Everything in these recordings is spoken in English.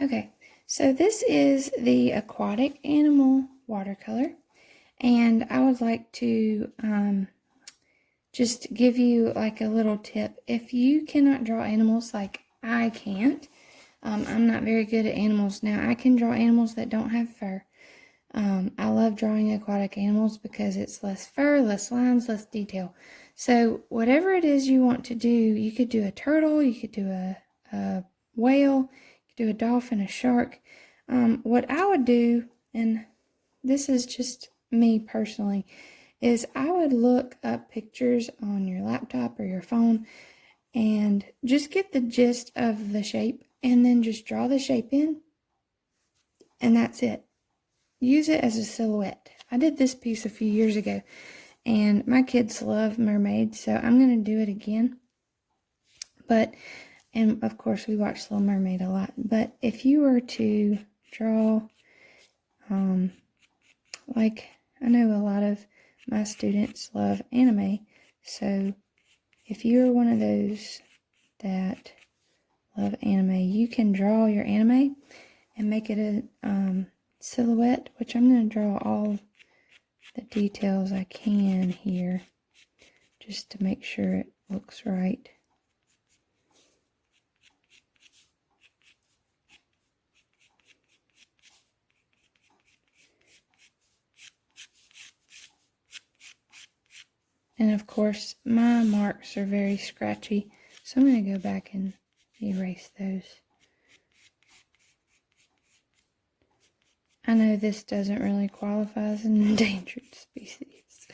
Okay, so this is the Aquatic Animal watercolor, and I would like to just give you like a little tip. If you cannot draw animals like I can't, I'm not very good at animals. Now, I can draw animals that don't have fur. I love drawing aquatic animals because it's less fur, less lines, less detail. So whatever it is you want to do, you could do a turtle, you could do a whale, you could do a dolphin, a shark. What I would do, and this is just me personally, is I would look up pictures on your laptop or your phone and just get the gist of the shape and then just draw the shape in, and that's it. Use it as a silhouette. I did this piece a few years ago, and my kids love mermaids, so I'm going to do it again. And of course we watch Little Mermaid a lot, but if you were to draw, like I know a lot of my students love anime, so if you're one of those that love anime, you can draw your anime and make it a silhouette, which I'm going to draw all the details I can here just to make sure it looks right. And of course, my marks are very scratchy, so I'm going to go back and erase those. I know this doesn't really qualify as an endangered species,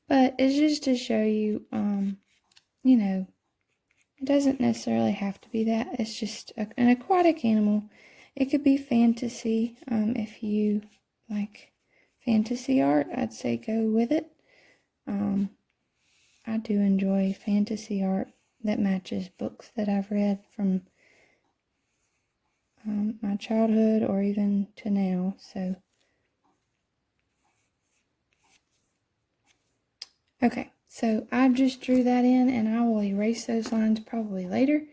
but it's just to show you, you know, it doesn't necessarily have to be that. It's just an aquatic animal. It could be fantasy. If you like fantasy art, I'd say go with it. I do enjoy fantasy art that matches books that I've read from my childhood or even to now. So, okay, so I just drew that in, and I will erase those lines probably later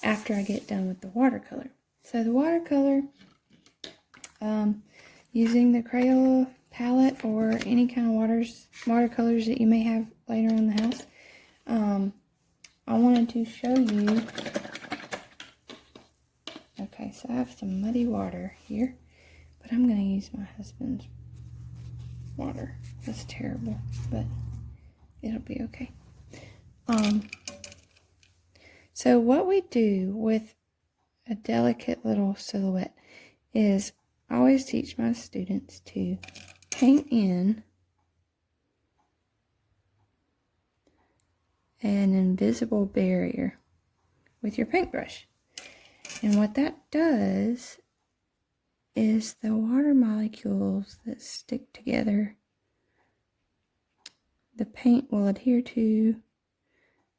after I get done with the watercolor. So the watercolor, using the Crayola palette or any kind of watercolors that you may have later in the house, I wanted to show you. Okay, so I have some muddy water here, but I'm going to use my husband's water. That's terrible, but it'll be okay. So what we do with a delicate little silhouette is I always teach my students to paint in an invisible barrier with your paintbrush. And what that does is the water molecules that stick together, the paint will adhere to,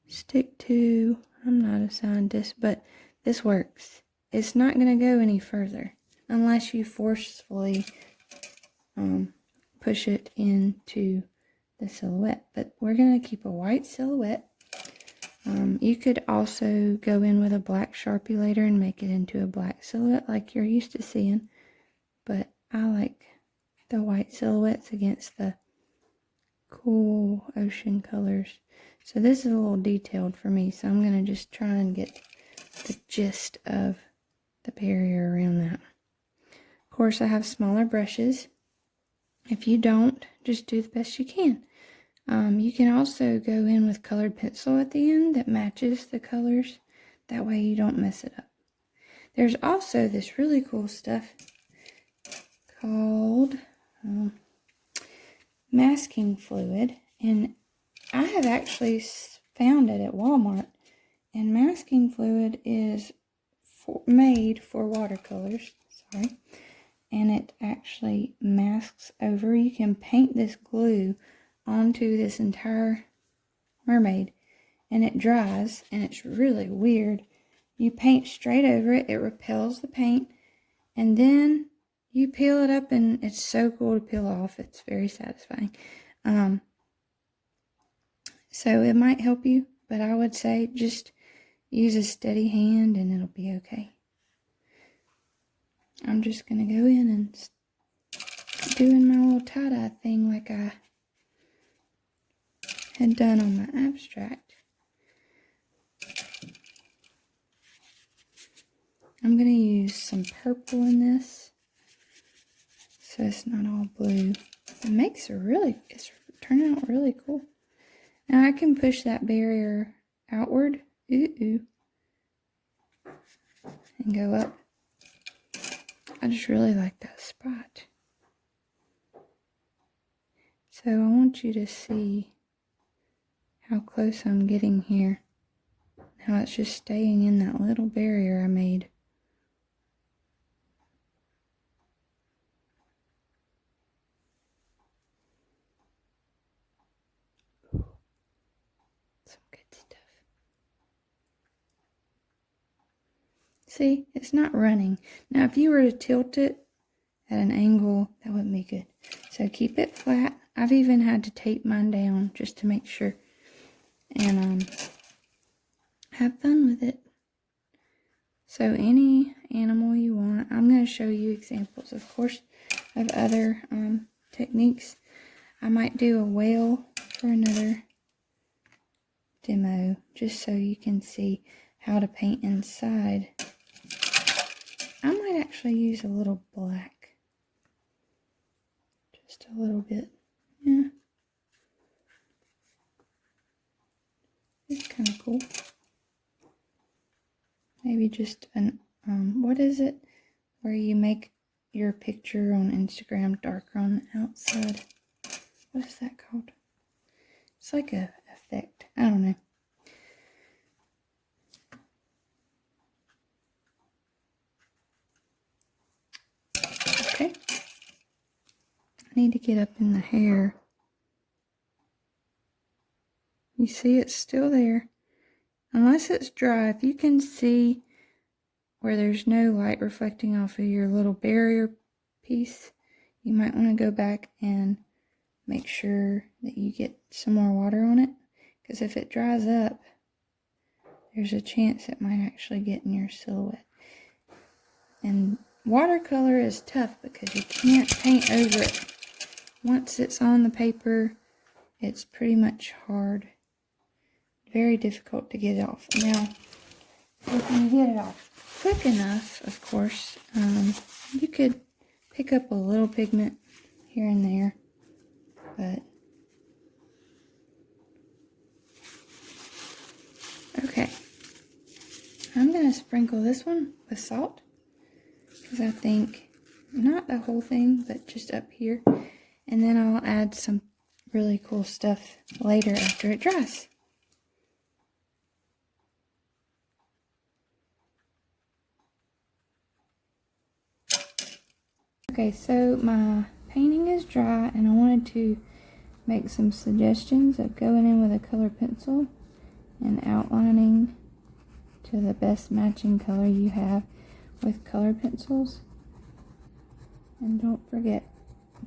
stick to. I'm not a scientist, but this works. It's not going to go any further unless you forcefully push it into the silhouette. But we're going to keep a white silhouette. You could also go in with a black Sharpie later and make it into a black silhouette like you're used to seeing. But I like the white silhouettes against the cool ocean colors. So this is a little detailed for me, so I'm going to just try and get the gist of the barrier around that. Of course, I have smaller brushes. If you don't, just do the best you can. You can also go in with colored pencil at the end that matches the colors. That way you don't mess it up. There's also this really cool stuff called masking fluid, and I have actually found it at Walmart, and masking fluid is made for watercolors, and it actually masks over. You can paint this glue onto this entire mermaid, and it dries, and it's really weird. You paint straight over it, it repels the paint, and then you peel it up, and it's so cool to peel off. It's very satisfying. So it might help you, but I would say just use a steady hand and it'll be okay. I'm just going to go in and doing my little tie-dye thing like I had done on my abstract. I'm going to use some purple in this so it's not all blue. It makes it's turning out really cool. Now I can push that barrier outward, and go up. I just really like that spot. So I want you to see how close I'm getting here. How it's just staying in that little barrier I made. Some good stuff. See, it's not running. Now if you were to tilt it at an angle, that wouldn't be good. So keep it flat. I've even had to tape mine down just to make sure. And have fun with it. So any animal you want. I'm going to show you examples, of course, of other techniques. I might do a whale for another demo, just so you can see how to paint inside. I might actually use a little black. Just a little bit. Yeah. It's kind of cool. Maybe just an, what is it? Where you make your picture on Instagram darker on the outside. What is that called? It's like a effect. I don't know. Okay. I need to get up in the hair. You see it's still there. Unless it's dry, if you can see where there's no light reflecting off of your little barrier piece, you might want to go back and make sure that you get some more water on it. Because if it dries up, there's a chance it might actually get in your silhouette. And watercolor is tough because you can't paint over it. Once it's on the paper, it's pretty much hard. Very difficult to get it off. Now, if you get it off quick enough, of course, you could pick up a little pigment here and there, but okay. I'm going to sprinkle this one with salt because I think not the whole thing, but just up here, and then I'll add some really cool stuff later after it dries. Okay, so my painting is dry and I wanted to make some suggestions of going in with a color pencil and outlining to the best matching color you have with color pencils. And don't forget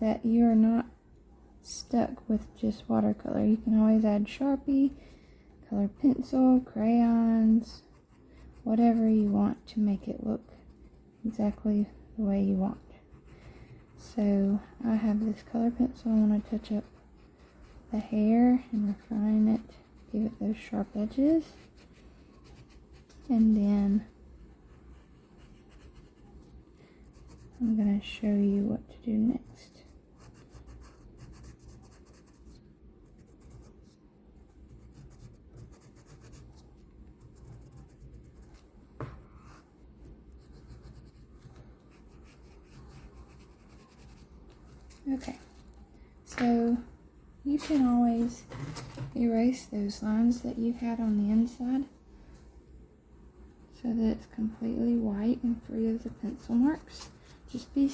that you are not stuck with just watercolor. You can always add Sharpie, color pencil, crayons, whatever you want to make it look exactly the way you want. So I have this color pencil. I want to touch up the hair and refine it, give it those sharp edges, and then I'm going to show you what to do next. Okay, so you can always erase those lines that you had on the inside so that it's completely white and free of the pencil marks. Just be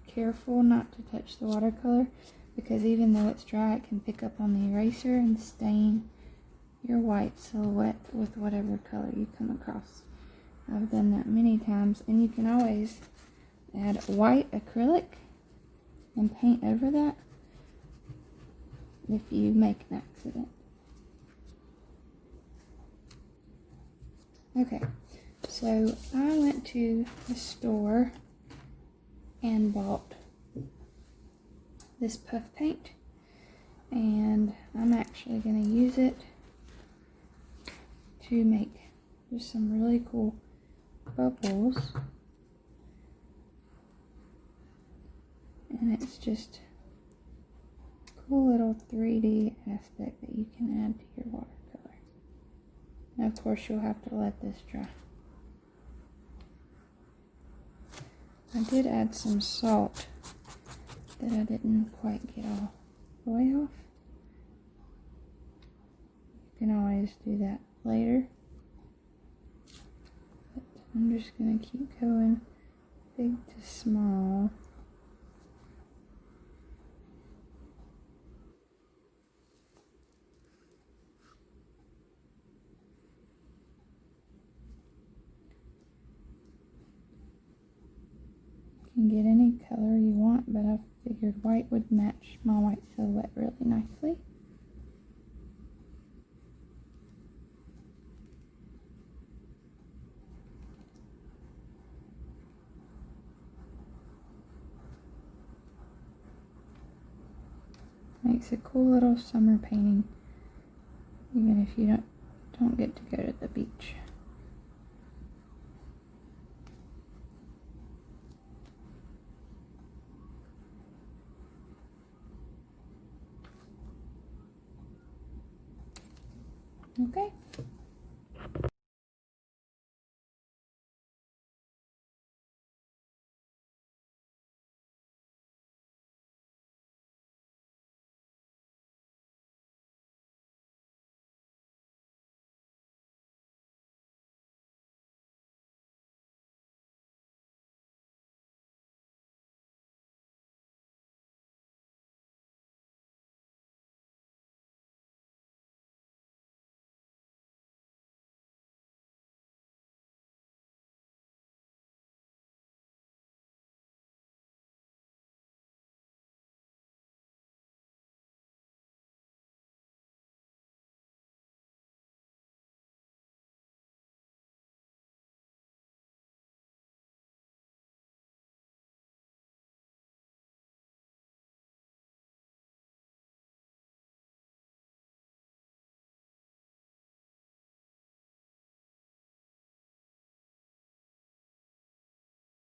careful not to touch the watercolor, because even though it's dry, it can pick up on the eraser and stain your white silhouette with whatever color you come across. I've done that many times, and you can always add white acrylic and paint over that if you make an accident. Okay, so I went to the store and bought this puff paint, and I'm actually going to use it to make just some really cool bubbles. And it's just a cool little 3D aspect that you can add to your watercolor. Now, of course, you'll have to let this dry. I did add some salt that I didn't quite get all the way off. You can always do that later. But I'm just going to keep going big to small. You can get any color you want, but I figured white would match my white silhouette really nicely. Makes a cool little summer painting, even if you don't get to go to the beach. Okay.